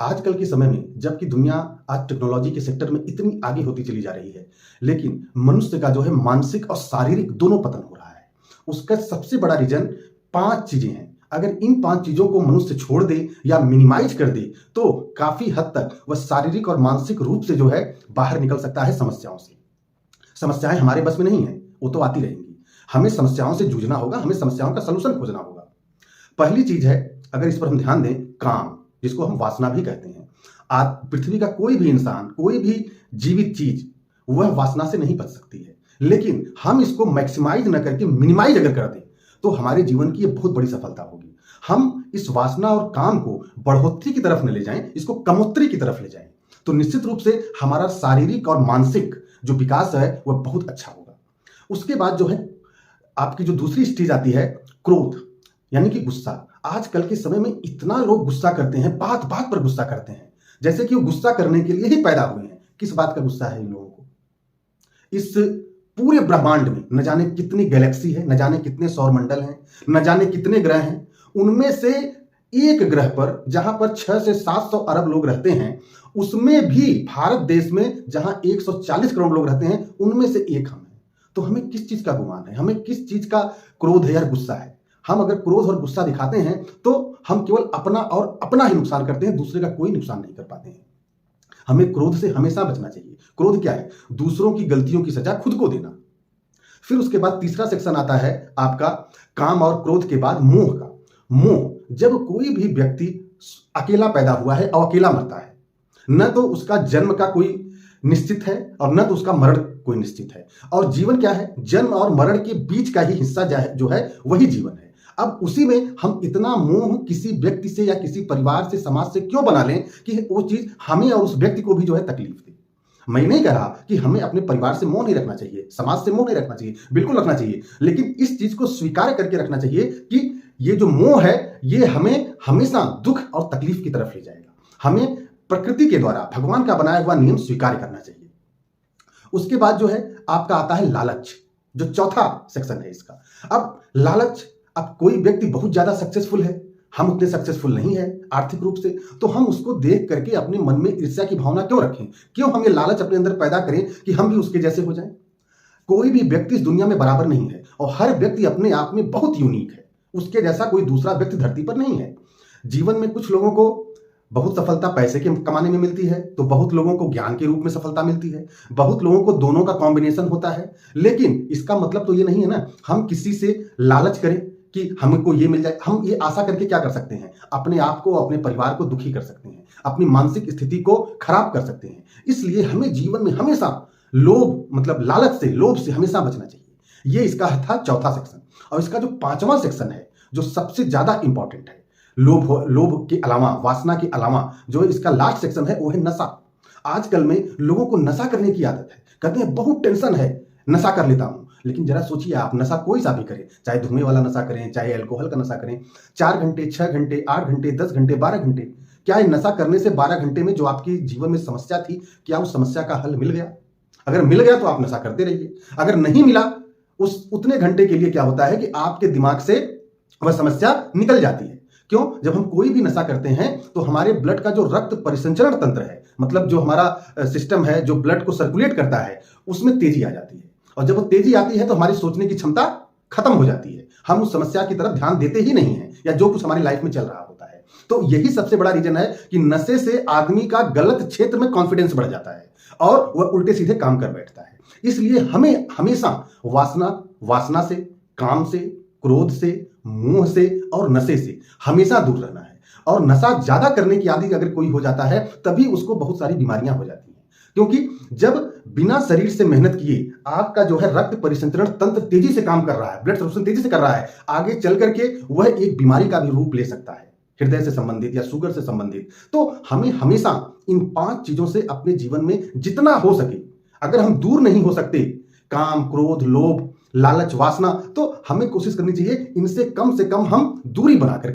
आजकल के समय में जबकि दुनिया आज टेक्नोलॉजी के सेक्टर में इतनी आगे होती चली जा रही है, लेकिन मनुष्य का जो है मानसिक और शारीरिक दोनों पतन हो रहा है। उसका सबसे बड़ा रीज़न 5 चीज़ें हैं। अगर इन 5 चीज़ों को मनुष्य छोड़ दे या मिनिमाइज़ कर दे, तो काफ़ी हद तक वह शारीरिक और मानसिक रूप से जो है बाहर निकल सकता है समस्याओं से। समस्याएँ हमारे बस में नहीं हैं, वो तो आती रहेंगी। हमें समस्याओं से जूझना होगा, हमें समस्याओं का सॉल्यूशन खोजना होगा। पहली चीज़ है, अगर इस पर हम ध्यान दें, काम, जिसको हम वासना भी कहते हैं। आज पृथ्वी का कोई भी इंसान, कोई भी जीवित चीज वह वासना से नहीं बच सकती है, लेकिन हम इसको मैक्सिमाइज न करके मिनिमाइज अगर कर दें तो हमारे जीवन की ये बहुत बड़ी सफलता होगी। हम इस वासना और काम को बढ़ोतरी की तरफ न ले जाएं, इसको कमोत्तरी की तरफ ले जाएं, तो निश्चित रूप से हमारा शारीरिक और मानसिक जो विकास है वह बहुत अच्छा होगा। उसके बाद जो है आपकी जो दूसरी चीज आती है, क्रोध यानी कि गुस्सा। आजकल के समय में इतना लोग गुस्सा करते हैं, बात बात पर गुस्सा करते हैं, जैसे कि वो गुस्सा करने के लिए ही पैदा हुए हैं। किस बात का गुस्सा है इन लोगों को? इस पूरे ब्रह्मांड में न जाने कितनी गैलेक्सी है, न जाने कितने सौरमंडल हैं, न जाने कितने ग्रह हैं। उनमें से एक ग्रह पर जहां पर 6 से 700 अरब लोग रहते हैं, उसमें भी भारत देश में जहां 140 करोड़ लोग रहते हैं, उनमें से एक हम हैं। तो हमें किस चीज का गुमान है? हमें किस चीज का क्रोध है या गुस्सा है? हम अगर क्रोध और गुस्सा दिखाते हैं तो हम केवल अपना और अपना ही नुकसान करते हैं, दूसरे का कोई नुकसान नहीं कर पाते हैं। हमें क्रोध से हमेशा बचना चाहिए। क्रोध क्या है? दूसरों की गलतियों की सजा खुद को देना। फिर उसके बाद तीसरा सेक्शन आता है आपका काम और क्रोध के बाद मोह का। मोह, जब कोई भी व्यक्ति अकेला पैदा हुआ है और अकेला मरता है, न तो उसका जन्म का कोई निश्चित है और न तो उसका मरण कोई निश्चित है। और जीवन क्या है? जन्म और मरण के बीच का ही हिस्सा जो है वही जीवन है। अब उसी में हम इतना मोह किसी व्यक्ति से या किसी परिवार से, समाज से क्यों बना लें कि वो चीज हमें और उस व्यक्ति को भी जो है तकलीफ दे। मैं नहीं कह रहा कि हमें अपने परिवार से मोह नहीं रखना चाहिए, समाज से मोह नहीं रखना चाहिए, बिल्कुल रखना चाहिए, लेकिन इस चीज को स्वीकार करके रखना चाहिए कि ये जो मोह है ये हमें हमेशा दुख और तकलीफ की तरफ ले जाएगा। हमें प्रकृति के द्वारा भगवान का बनाया हुआ नियम स्वीकार करना चाहिए। उसके बाद जो है आपका आता है लालच, जो चौथा सेक्शन है इसका। अब लालच, अब कोई व्यक्ति बहुत ज्यादा सक्सेसफुल है, हम उतने सक्सेसफुल नहीं है आर्थिक रूप से, तो हम उसको देख करके अपने मन में ईर्ष्या की भावना क्यों रखें? क्यों हम ये लालच अपने अंदर पैदा करें कि हम भी उसके जैसे हो जाएं? कोई भी व्यक्ति इस दुनिया में बराबर नहीं है और हर व्यक्ति अपने आप में बहुत यूनिक है। उसके जैसा कोई दूसरा व्यक्ति धरती पर नहीं है। जीवन में कुछ लोगों को बहुत सफलता पैसे के कमाने में मिलती है, तो बहुत लोगों को ज्ञान के रूप में सफलता मिलती है, बहुत लोगों को दोनों का कॉम्बिनेशन होता है। लेकिन इसका मतलब तो ये नहीं है ना हम किसी से लालच करें कि हमको ये मिल जाए। हम ये आशा करके क्या कर सकते हैं? अपने आप को, अपने परिवार को दुखी कर सकते हैं, अपनी मानसिक स्थिति को खराब कर सकते हैं। इसलिए हमें जीवन में हमेशा लोभ, मतलब लालच से, लोभ से हमेशा बचना चाहिए। ये इसका था चौथा सेक्शन। और इसका जो 5वां सेक्शन है, जो सबसे ज्यादा इंपॉर्टेंट है, लोभ के अलावा, वासना के अलावा जो इसका लास्ट सेक्शन है वो है नशा। आजकल में लोगों को नशा करने की आदत है। कहते हैं बहुत टेंशन है, नशा कर लेता हूं। लेकिन जरा सोचिए, आप नशा कोई सा भी करें, चाहे धुएं वाला नशा करें, चाहे अल्कोहल का नशा करें, 4 घंटे, 6 घंटे, 8 घंटे, 10 घंटे, 12 घंटे, क्या ये नशा करने से 12 घंटे में जो आपकी जीवन में समस्या थी, क्या उस समस्या का हल मिल गया? अगर मिल गया तो आप नशा करते रहिए। अगर नहीं मिला, उस उतने घंटे के लिए क्या होता है कि आपके दिमाग से वह समस्या निकल जाती है। क्यों? जब हम कोई भी नशा करते हैं तो हमारे ब्लड का जो रक्त परिसंचरण तंत्र है, मतलब जो हमारा सिस्टम है जो ब्लड को सर्कुलेट करता है, उसमें तेजी आ जाती है। और जब वो तेजी आती है तो हमारी सोचने की क्षमता खत्म हो जाती है। हम उस समस्या की तरफ ध्यान देते ही नहीं है, या जो कुछ हमारी लाइफ में चल रहा होता है। तो यही सबसे बड़ा रीजन है कि नशे से आदमी का गलत क्षेत्र में कॉन्फिडेंस बढ़ जाता है और वह उल्टे सीधे काम कर बैठता है। इसलिए हमें हमेशा वासना से, काम से, क्रोध से, मोह से और नशे से हमेशा दूर रहना है। और नशा ज्यादा करने की आदत अगर कोई हो जाता है, तभी उसको बहुत सारी बीमारियां हो जाती हैं। क्योंकि जब बिना शरीर से मेहनत किए आपका जो है रक्त परिसंचरण तंत्र तेजी से काम कर रहा है, ब्लड सर्कुलेशन तेजी से कर रहा है, आगे चल करके वह एक बीमारी का भी रूप ले सकता है, हृदय से संबंधित या शुगर से संबंधित। तो हमें हमेशा इन 5 चीजों से अपने जीवन में जितना हो सके, अगर हम दूर नहीं हो सकते, काम, क्रोध, लोभ, लालच, वासना, तो हमें कोशिश करनी चाहिए इनसे कम से कम हम दूरी बनाकर